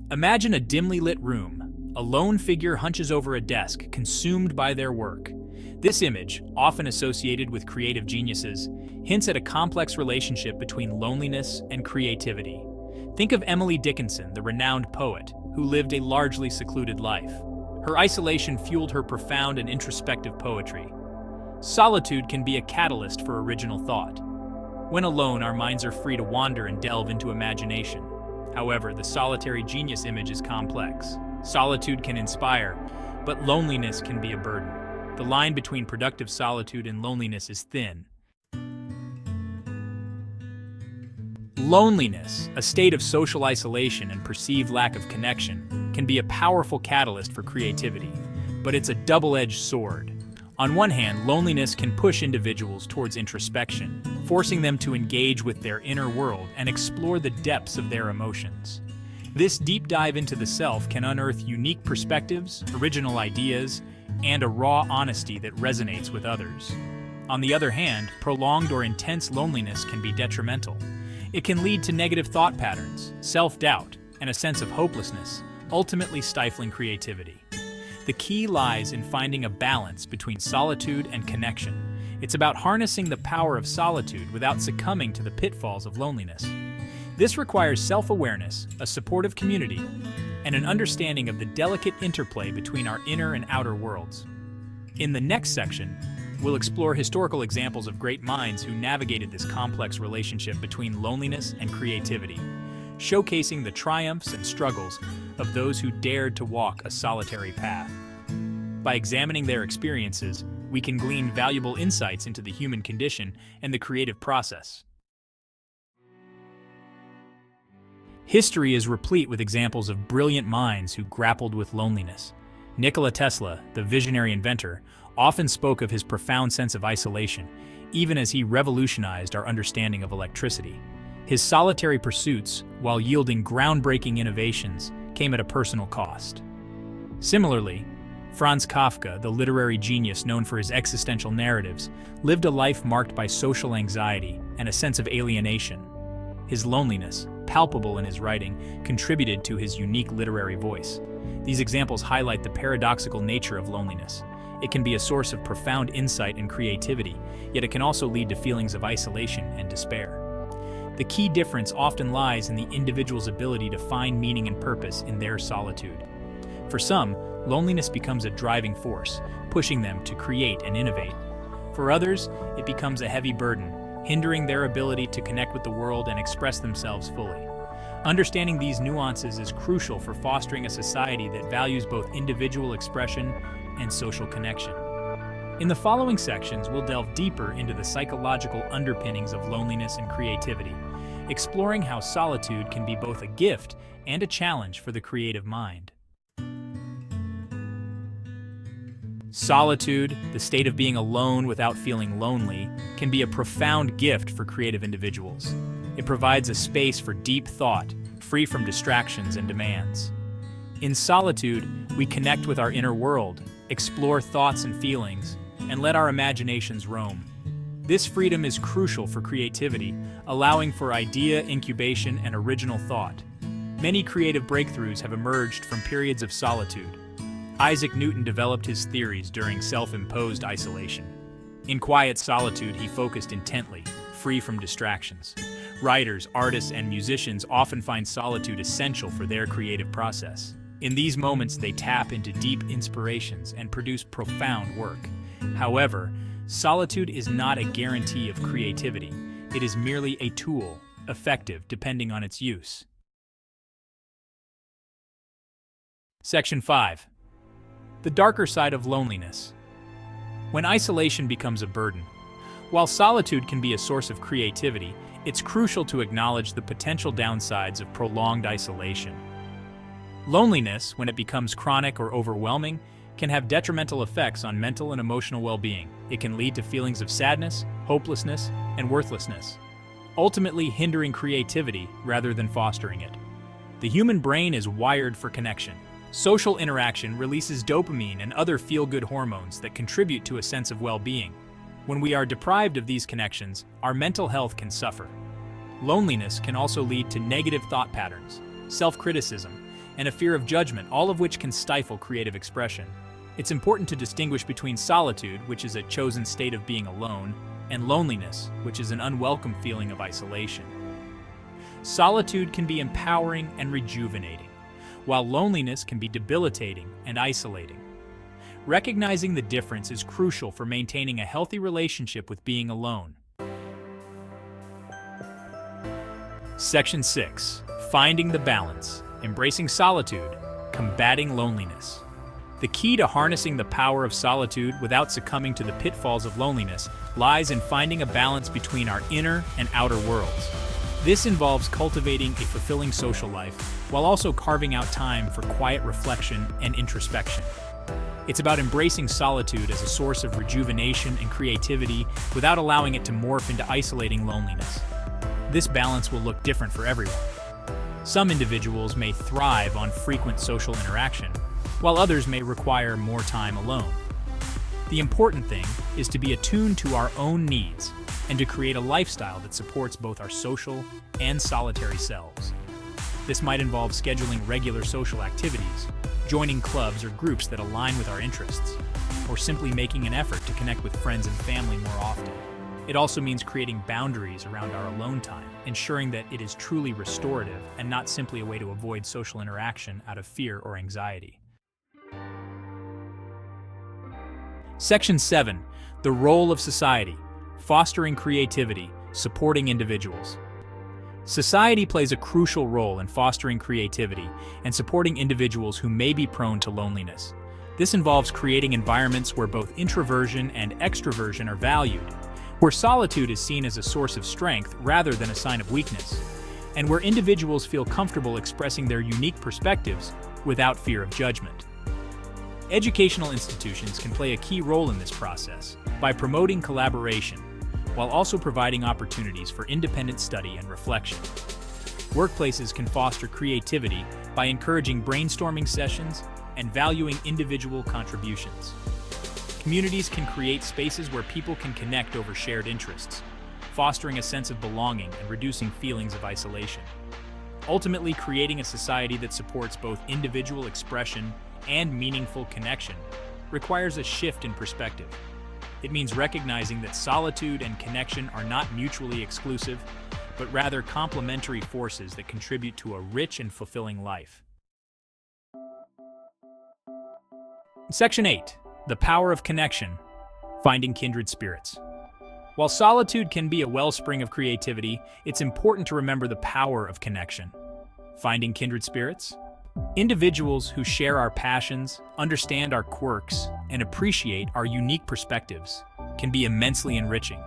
Imagine a dimly lit room. A lone figure hunches over a desk, consumed by their work. This image, often associated with creative geniuses, hints at a complex relationship between loneliness and creativity. Think of Emily Dickinson, the renowned poet, who lived a largely secluded life. Her isolation fueled her profound and introspective poetry. Solitude can be a catalyst for original thought. When alone, our minds are free to wander and delve into imagination. However, the solitary genius image is complex. Solitude can inspire, but loneliness can be a burden. The line between productive solitude and loneliness is thin. Loneliness, a state of social isolation and perceived lack of connection, can be a powerful catalyst for creativity, but it's a double-edged sword. On one hand, loneliness can push individuals towards introspection, forcing them to engage with their inner world and explore the depths of their emotions. This deep dive into the self can unearth unique perspectives, original ideas, and a raw honesty that resonates with others. On the other hand, prolonged or intense loneliness can be detrimental. It can lead to negative thought patterns, self-doubt, and a sense of hopelessness, ultimately stifling creativity. The key lies in finding a balance between solitude and connection. It's about harnessing the power of solitude without succumbing to the pitfalls of loneliness. This requires self-awareness, a supportive community, and an understanding of the delicate interplay between our inner and outer worlds. In the next section, we'll explore historical examples of great minds who navigated this complex relationship between loneliness and creativity, showcasing the triumphs and struggles of those who dared to walk a solitary path. By examining their experiences, we can glean valuable insights into the human condition and the creative process. History is replete with examples of brilliant minds who grappled with loneliness. Nikola Tesla, the visionary inventor, often spoke of his profound sense of isolation, even as he revolutionized our understanding of electricity. His solitary pursuits, while yielding groundbreaking innovations, came at a personal cost. Similarly, Franz Kafka, the literary genius known for his existential narratives, lived a life marked by social anxiety and a sense of alienation. His loneliness, palpable in his writing, contributed to his unique literary voice. These examples highlight the paradoxical nature of loneliness. It can be a source of profound insight and creativity, yet it can also lead to feelings of isolation and despair. The key difference often lies in the individual's ability to find meaning and purpose in their solitude. For some, loneliness becomes a driving force, pushing them to create and innovate. For others, it becomes a heavy burden, hindering their ability to connect with the world and express themselves fully. Understanding these nuances is crucial for fostering a society that values both individual expression and social connection. In the following sections, we'll delve deeper into the psychological underpinnings of loneliness and creativity, exploring how solitude can be both a gift and a challenge for the creative mind. Solitude, the state of being alone without feeling lonely, can be a profound gift for creative individuals. It provides a space for deep thought, free from distractions and demands. In solitude, we connect with our inner world, explore thoughts and feelings, and let our imaginations roam. This freedom is crucial for creativity, allowing for idea incubation and original thought. Many creative breakthroughs have emerged from periods of solitude. Isaac Newton developed his theories during self-imposed isolation. In quiet solitude, he focused intently, free from distractions. Writers, artists, and musicians often find solitude essential for their creative process. In these moments, they tap into deep inspirations and produce profound work. However, solitude is not a guarantee of creativity. It is merely a tool, effective depending on its use. Section 5. The darker side of loneliness. When isolation becomes a burden. While solitude can be a source of creativity, it's crucial to acknowledge the potential downsides of prolonged isolation. Loneliness, when it becomes chronic or overwhelming, can have detrimental effects on mental and emotional well-being. It can lead to feelings of sadness, hopelessness, and worthlessness, ultimately hindering creativity rather than fostering it. The human brain is wired for connection. Social interaction releases dopamine and other feel-good hormones that contribute to a sense of well-being. When we are deprived of these connections, our mental health can suffer. Loneliness can also lead to negative thought patterns, self-criticism, and a fear of judgment, all of which can stifle creative expression. It's important to distinguish between solitude, which is a chosen state of being alone, and loneliness, which is an unwelcome feeling of isolation. Solitude can be empowering and rejuvenating, while loneliness can be debilitating and isolating. Recognizing the difference is crucial for maintaining a healthy relationship with being alone. Section 6. Finding the balance. Embracing solitude. Combating loneliness. The key to harnessing the power of solitude without succumbing to the pitfalls of loneliness lies in finding a balance between our inner and outer worlds. This involves cultivating a fulfilling social life while also carving out time for quiet reflection and introspection. It's about embracing solitude as a source of rejuvenation and creativity without allowing it to morph into isolating loneliness. This balance will look different for everyone. Some individuals may thrive on frequent social interaction, while others may require more time alone. The important thing is to be attuned to our own needs and to create a lifestyle that supports both our social and solitary selves. This might involve scheduling regular social activities, joining clubs or groups that align with our interests, or simply making an effort to connect with friends and family more often. It also means creating boundaries around our alone time, ensuring that it is truly restorative and not simply a way to avoid social interaction out of fear or anxiety. Section 7. The role of society. Fostering creativity, supporting individuals. Society plays a crucial role in fostering creativity and supporting individuals who may be prone to loneliness. This involves creating environments where both introversion and extroversion are valued, where solitude is seen as a source of strength rather than a sign of weakness, and where individuals feel comfortable expressing their unique perspectives without fear of judgment. Educational institutions can play a key role in this process by promoting collaboration, while also providing opportunities for independent study and reflection. Workplaces can foster creativity by encouraging brainstorming sessions and valuing individual contributions. Communities can create spaces where people can connect over shared interests, fostering a sense of belonging and reducing feelings of isolation. Ultimately, creating a society that supports both individual expression and meaningful connection requires a shift in perspective. It means recognizing that solitude and connection are not mutually exclusive, but rather complementary forces that contribute to a rich and fulfilling life. Section 8. The power of connection. Finding kindred spirits. While solitude can be a wellspring of creativity, it's important to remember the power of connection. Finding kindred spirits? Individuals who share our passions, understand our quirks, and appreciate our unique perspectives can be immensely enriching.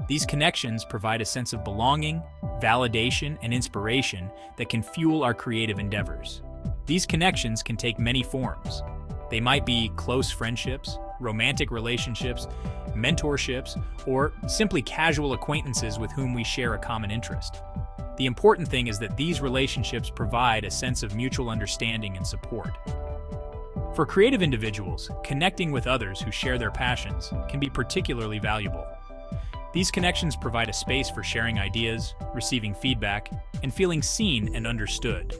These connections provide a sense of belonging, validation, and inspiration that can fuel our creative endeavors. These connections can take many forms. They might be close friendships, romantic relationships, mentorships, or simply casual acquaintances with whom we share a common interest. The important thing is that these relationships provide a sense of mutual understanding and support. For creative individuals, connecting with others who share their passions can be particularly valuable. These connections provide a space for sharing ideas, receiving feedback, and feeling seen and understood.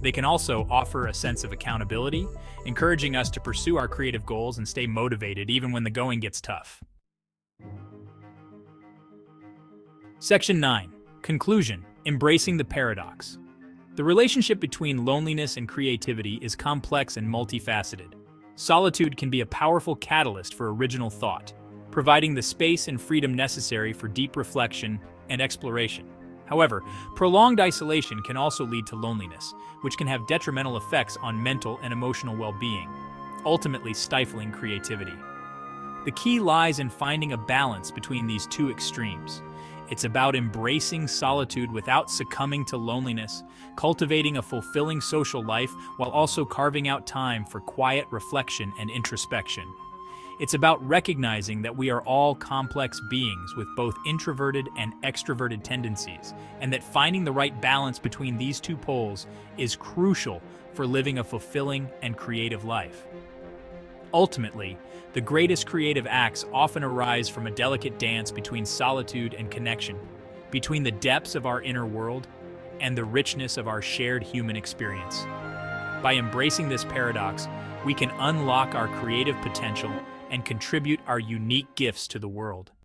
They can also offer a sense of accountability, encouraging us to pursue our creative goals and stay motivated even when the going gets tough. Section 9. Conclusion. Embracing the paradox. The relationship between loneliness and creativity is complex and multifaceted. Solitude can be a powerful catalyst for original thought, providing the space and freedom necessary for deep reflection and exploration. However, prolonged isolation can also lead to loneliness, which can have detrimental effects on mental and emotional well-being, ultimately stifling creativity. The key lies in finding a balance between these two extremes. It's about embracing solitude without succumbing to loneliness, cultivating a fulfilling social life while also carving out time for quiet reflection and introspection. It's about recognizing that we are all complex beings with both introverted and extroverted tendencies, and that finding the right balance between these two poles is crucial for living a fulfilling and creative life. Ultimately, the greatest creative acts often arise from a delicate dance between solitude and connection, between the depths of our inner world and the richness of our shared human experience. By embracing this paradox, we can unlock our creative potential and contribute our unique gifts to the world.